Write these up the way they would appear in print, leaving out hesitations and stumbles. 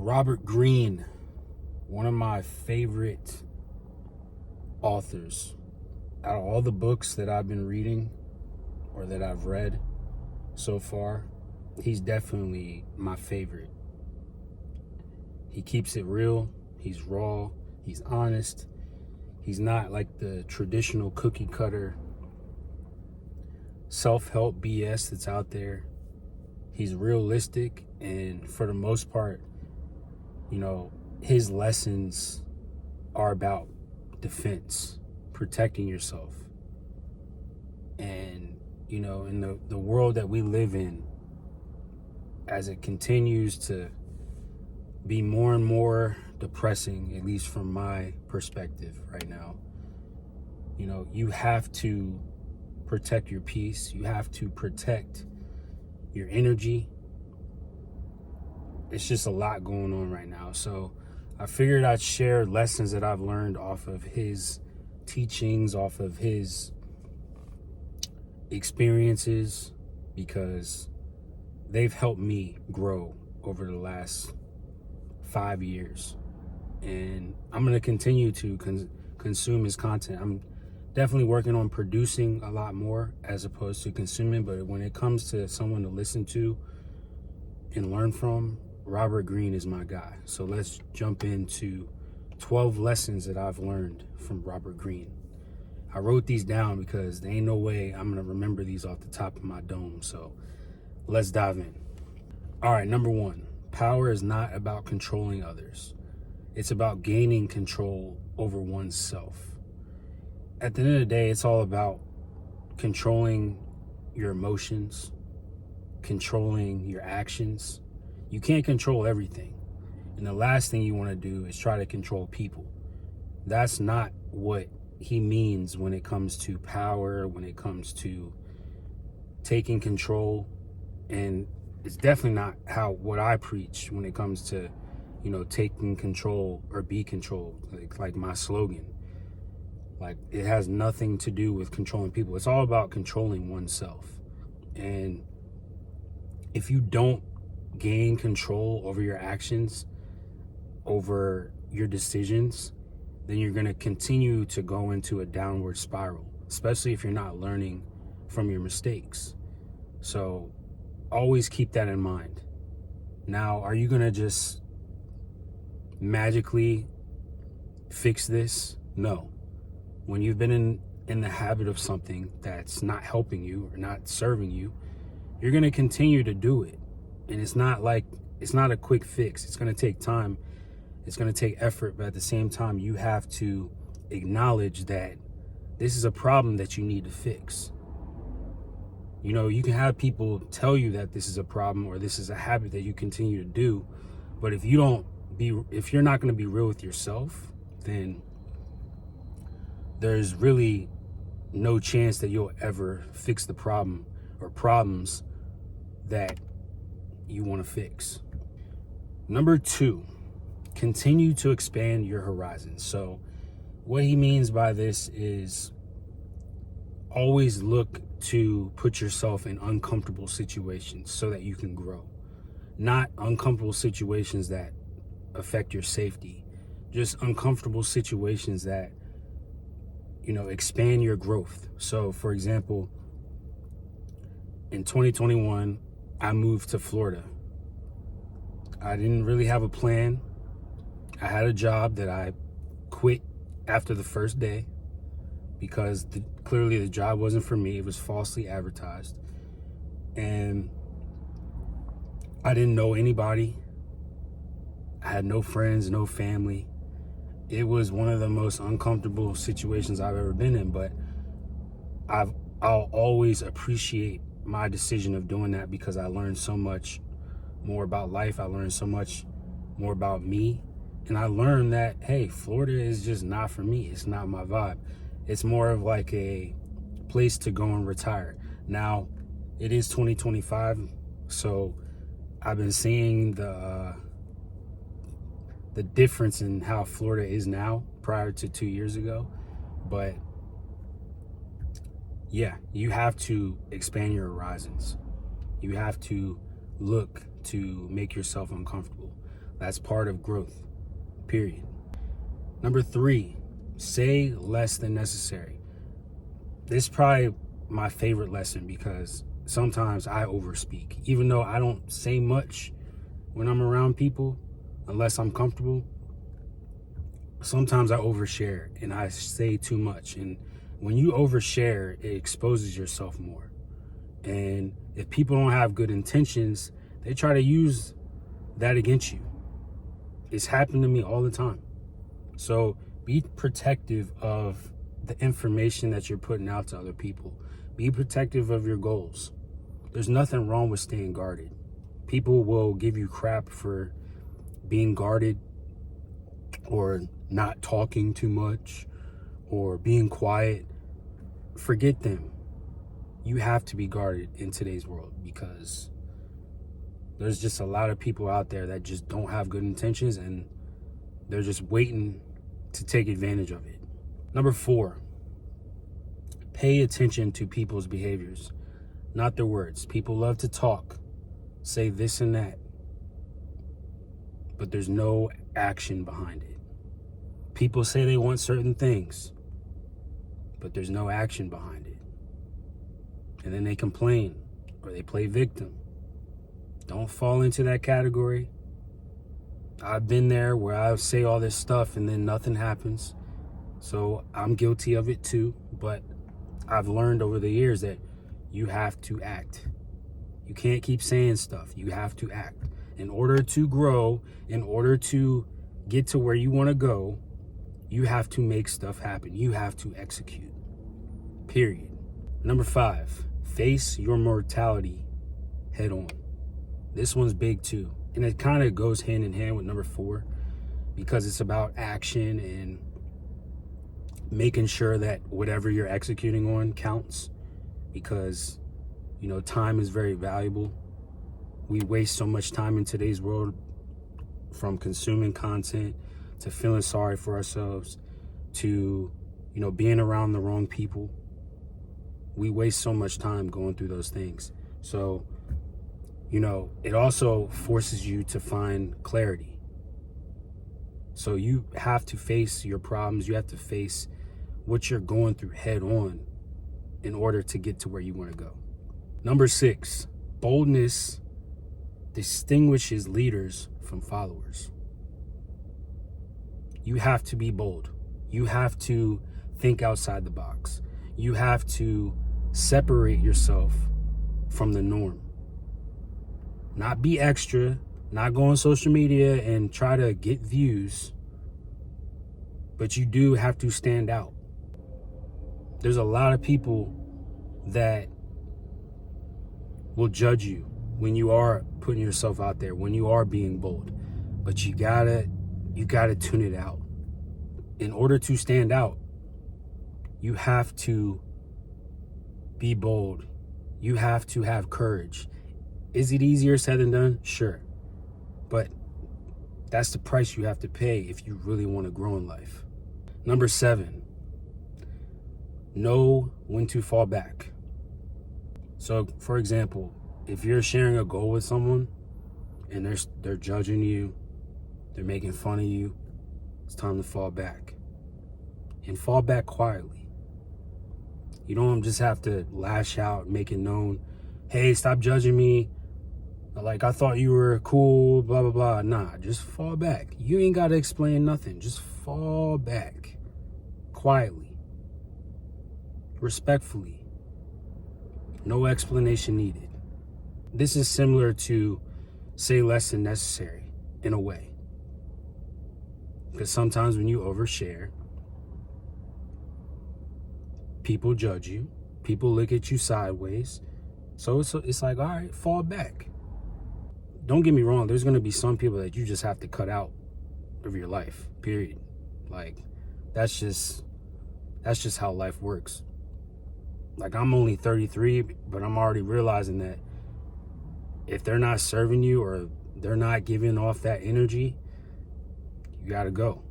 Robert Greene, one of my favorite authors. Out of all the books that I've been reading or that I've read so far, he's definitely my favorite. He keeps it real, he's raw, he's honest. He's not like the traditional cookie cutter self-help BS that's out there. He's realistic, and for the most part, his lessons are about defense, protecting yourself. And, in the world that we live in, as it continues to be more and more depressing, at least from my perspective right now, you have to protect your peace. You have to protect your energy. It's just a lot going on right now. So I figured I'd share lessons that I've learned off of his teachings, off of his experiences, because they've helped me grow over the last 5 years. And I'm going to continue to consume his content. I'm definitely working on producing a lot more as opposed to consuming. But when it comes to someone to listen to and learn from, Robert Greene is my guy. So let's jump into 12 lessons that I've learned from Robert Greene. I wrote these down because there ain't no way I'm going to remember these off the top of my dome. So let's dive in. All right, number 1, power is not about controlling others. It's about gaining control over oneself. At the end of the day, it's all about controlling your emotions, controlling your actions. You can't control everything. And the last thing you want to do is try to control people. That's not what he means when it comes to power, when it comes to taking control. And it's definitely not what I preach when it comes to, taking control or be controlled, like my slogan. Like, it has nothing to do with controlling people. It's all about controlling oneself. And if you don't gain control over your actions, over your decisions, then you're going to continue to go into a downward spiral, especially if you're not learning from your mistakes. So always keep that in mind. Now, are you going to just magically fix this? No. When you've been in the habit of something that's not helping you or not serving you, you're going to continue to do it. And it's not a quick fix. It's going to take time. It's going to take effort. But at the same time, you have to acknowledge that this is a problem that you need to fix. You can have people tell you that this is a problem or this is a habit that you continue to do. But if you're not going to be real with yourself, then there's really no chance that you'll ever fix the problem or problems that you want to fix. Number 2, continue to expand your horizons. So what he means by this is always look to put yourself in uncomfortable situations so that you can grow. Not uncomfortable situations that affect your safety, just uncomfortable situations that expand your growth. So for example, in 2021, I moved to Florida. I didn't really have a plan. I had a job that I quit after the first day because clearly the job wasn't for me. It was falsely advertised. And I didn't know anybody. I had no friends, no family. It was one of the most uncomfortable situations I've ever been in, but I'll always appreciate my decision of doing that because I learned so much more about life. I learned so much more about me. And I learned that, hey, Florida is just not for me. It's not my vibe. It's more of like a place to go and retire. Now, it is 2025, so I've been seeing the difference in how Florida is now prior to 2 years ago. But yeah, you have to expand your horizons. You have to look to make yourself uncomfortable. That's part of growth, period. Number 3, say less than necessary. This is probably my favorite lesson because sometimes I overspeak. Even though I don't say much when I'm around people, unless I'm comfortable, sometimes I overshare and I say too much. And when you overshare, it exposes yourself more. And if people don't have good intentions, they try to use that against you. It's happened to me all the time. So be protective of the information that you're putting out to other people. Be protective of your goals. There's nothing wrong with staying guarded. People will give you crap for being guarded or not talking too much or being quiet. Forget them. You have to be guarded in today's world because there's just a lot of people out there that just don't have good intentions and they're just waiting to take advantage of it. Number 4, pay attention to people's behaviors, not their words. People love to talk, say this and that, but there's no action behind it. People say they want certain things, but there's no action behind it. And then they complain or they play victim. Don't fall into that category. I've been there where I say all this stuff and then nothing happens. So I'm guilty of it too, but I've learned over the years that you have to act. You can't keep saying stuff. You have to act. In order to grow, in order to get to where you want to go, you have to make stuff happen. You have to execute. Period. Number 5, face your mortality head on. This one's big too. And it kind of goes hand in hand with number 4 because it's about action and making sure that whatever you're executing on counts because, time is very valuable. We waste so much time in today's world, from consuming content to feeling sorry for ourselves to, being around the wrong people. We waste so much time going through those things. So, it also forces you to find clarity. So you have to face your problems. You have to face what you're going through head on in order to get to where you want to go. Number 6, boldness distinguishes leaders from followers. You have to be bold. You have to think outside the box. You have to separate yourself from the norm. Not be extra, not go on social media and try to get views, but you do have to stand out. There's a lot of people that will judge you when you are putting yourself out there, when you are being bold, but you gotta tune it out. In order to stand out, you have to be bold. You have to have courage. Is it easier said than done? Sure. But that's the price you have to pay if you really want to grow in life. Number 7, know when to fall back. So, for example, if you're sharing a goal with someone and they're judging you, they're making fun of you, it's time to fall back. And fall back quietly. You don't just have to lash out, make it known, hey, stop judging me. Like, I thought you were cool, blah, blah, blah. Nah, just fall back. You ain't got to explain nothing. Just fall back quietly, respectfully. No explanation needed. This is similar to say less than necessary in a way. Because sometimes when you overshare, people judge you. People look at you sideways. So it's like, all right, fall back. Don't get me wrong, there's going to be some people that you just have to cut out of your life, period. Like, that's just how life works. Like, I'm only 33, but I'm already realizing that if they're not serving you or they're not giving off that energy, you got to go.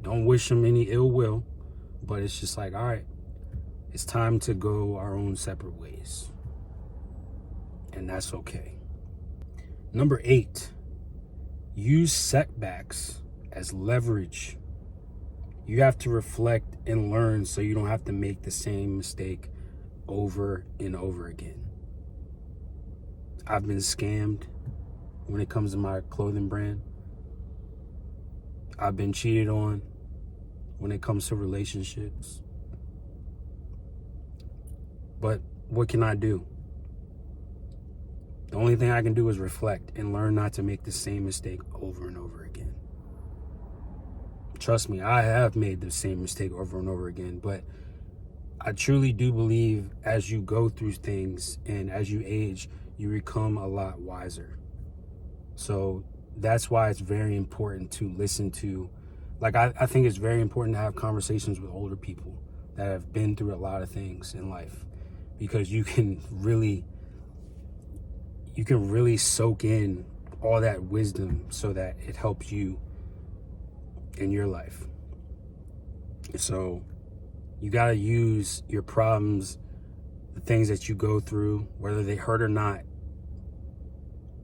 Don't wish them any ill will, but it's just like, all right, it's time to go our own separate ways. And that's okay. Number 8, use setbacks as leverage. You have to reflect and learn so you don't have to make the same mistake over and over again. I've been scammed when it comes to my clothing brand. I've been cheated on when it comes to relationships. But what can I do? The only thing I can do is reflect and learn not to make the same mistake over and over again. Trust me, I have made the same mistake over and over again, but I truly do believe as you go through things and as you age, you become a lot wiser. So that's why it's very important to listen to, I think it's very important to have conversations with older people that have been through a lot of things in life, because you can really soak in all that wisdom so that it helps you in your life. So you got to use your problems, the things that you go through, whether they hurt or not,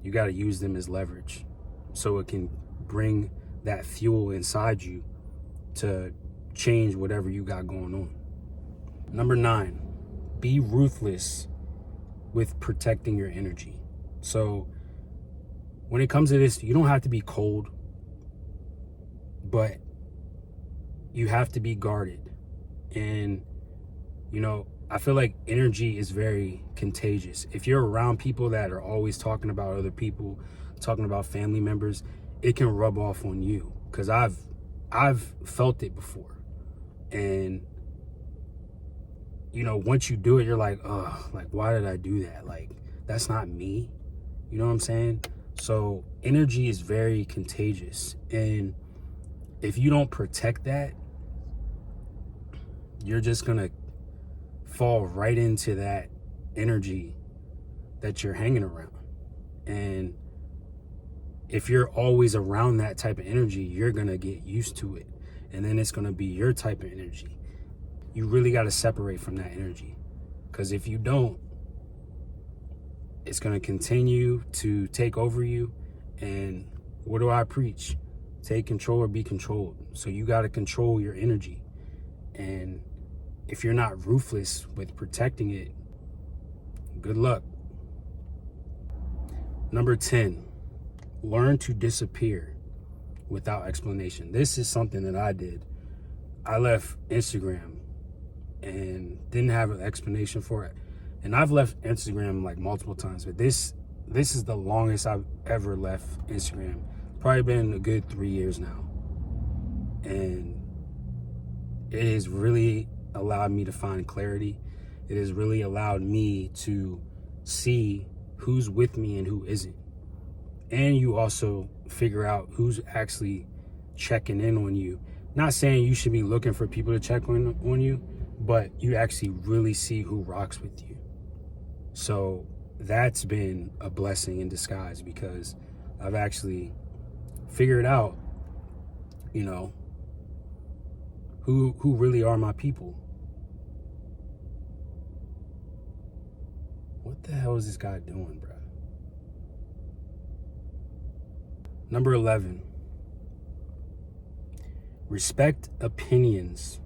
you got to use them as leverage so it can bring that fuel inside you to change whatever you got going on. Number 9, be ruthless with protecting your energy. So when it comes to this, you don't have to be cold, but you have to be guarded. And, I feel like energy is very contagious. If you're around people that are always talking about other people, talking about family members, it can rub off on you. Because I've felt it before. And, once you do it, you're like, why did I do that? That's not me. You know what I'm saying? So energy is very contagious. And if you don't protect that, you're just going to fall right into that energy that you're hanging around. And if you're always around that type of energy, you're going to get used to it. And then it's going to be your type of energy. You really got to separate from that energy. Because if you don't, it's going to continue to take over you. And what do I preach? Take control or be controlled. So you got to control your energy. And if you're not ruthless with protecting it, good luck. Number 10, learn to disappear without explanation. This is something that I did. I left Instagram and didn't have an explanation for it. And I've left Instagram multiple times, but this is the longest I've ever left Instagram. Probably been a good 3 years now. And it has really allowed me to find clarity. It has really allowed me to see who's with me and who isn't. And you also figure out who's actually checking in on you. Not saying you should be looking for people to check on you, but you actually really see who rocks with you. So that's been a blessing in disguise, because I've actually figured out, who really are my people. What the hell is this guy doing, bro? Number 11, respect opinions,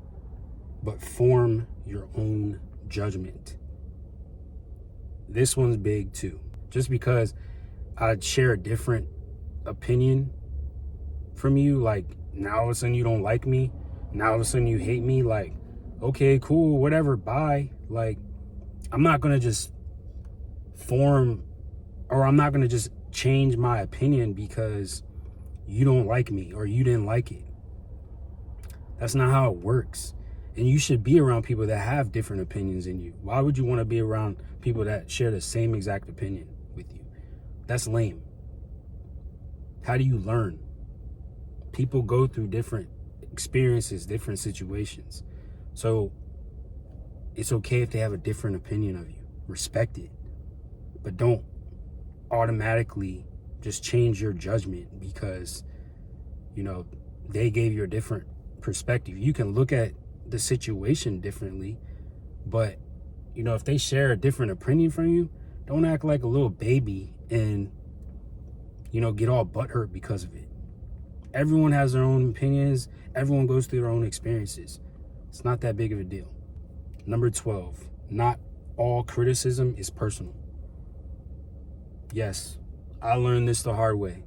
but form your own judgment. This one's big too. Just because I share a different opinion from you, now all of a sudden you don't like me, now all of a sudden you hate me, okay, cool, whatever, bye. I'm not gonna just I'm not gonna just change my opinion because you don't like me or you didn't like it. That's not how it works. And you should be around people that have different opinions than you. Why would you want to be around people that share the same exact opinion with you? That's lame. How do you learn? People go through different experiences, different situations. So it's okay if they have a different opinion of you. Respect it. But don't automatically just change your judgment because, they gave you a different perspective. You can look at the situation differently, but, if they share a different opinion from you, don't act like a little baby and get all butthurt because of it. Everyone has their own opinions. Everyone goes through their own experiences. It's not that big of a deal. Number 12, not all criticism is personal. Yes, I learned this the hard way.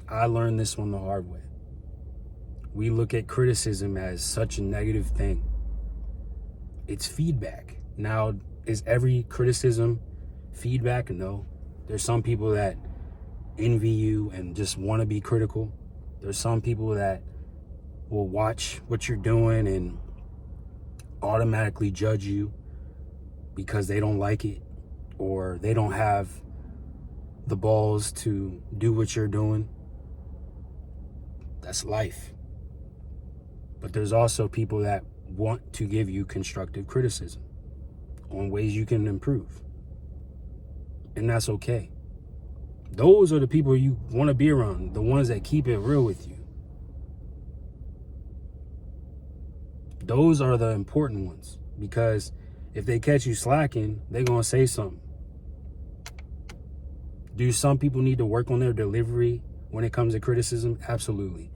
I learned this one the hard way. We look at criticism as such a negative thing. It's feedback. Now, is every criticism feedback? No. There's some people that envy you and just want to be critical. There's some people that will watch what you're doing and automatically judge you because they don't like it or they don't have the balls to do what you're doing. That's life. But there's also people that want to give you constructive criticism on ways you can improve. And that's okay. Those are the people you want to be around, the ones that keep it real with you. Those are the important ones, because if they catch you slacking, they're going to say something. Do some people need to work on their delivery when it comes to criticism? Absolutely.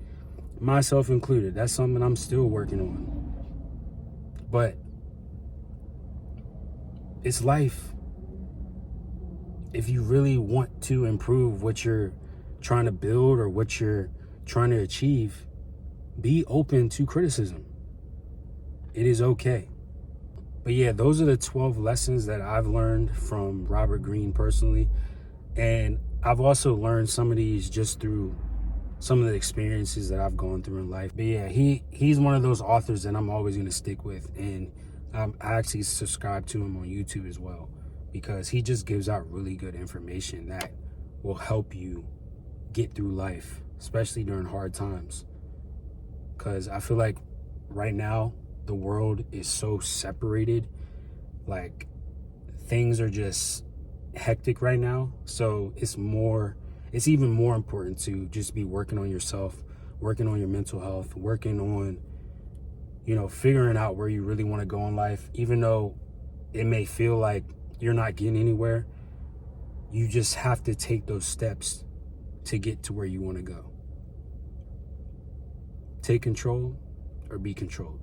Myself included. That's something I'm still working on. But it's life. If you really want to improve what you're trying to build or what you're trying to achieve, be open to criticism. It is okay. But yeah, those are the 12 lessons that I've learned from Robert Greene personally. And I've also learned some of these just through some of the experiences that I've gone through in life. But yeah, he's one of those authors that I'm always going to stick with. And I actually subscribe to him on YouTube as well, because he just gives out really good information that will help you get through life, especially during hard times. Because I feel like right now, the world is so separated. Like, things are just hectic right now. So it's even more important to just be working on yourself, working on your mental health, working on, figuring out where you really want to go in life. Even though it may feel like you're not getting anywhere, you just have to take those steps to get to where you want to go. Take control or be controlled.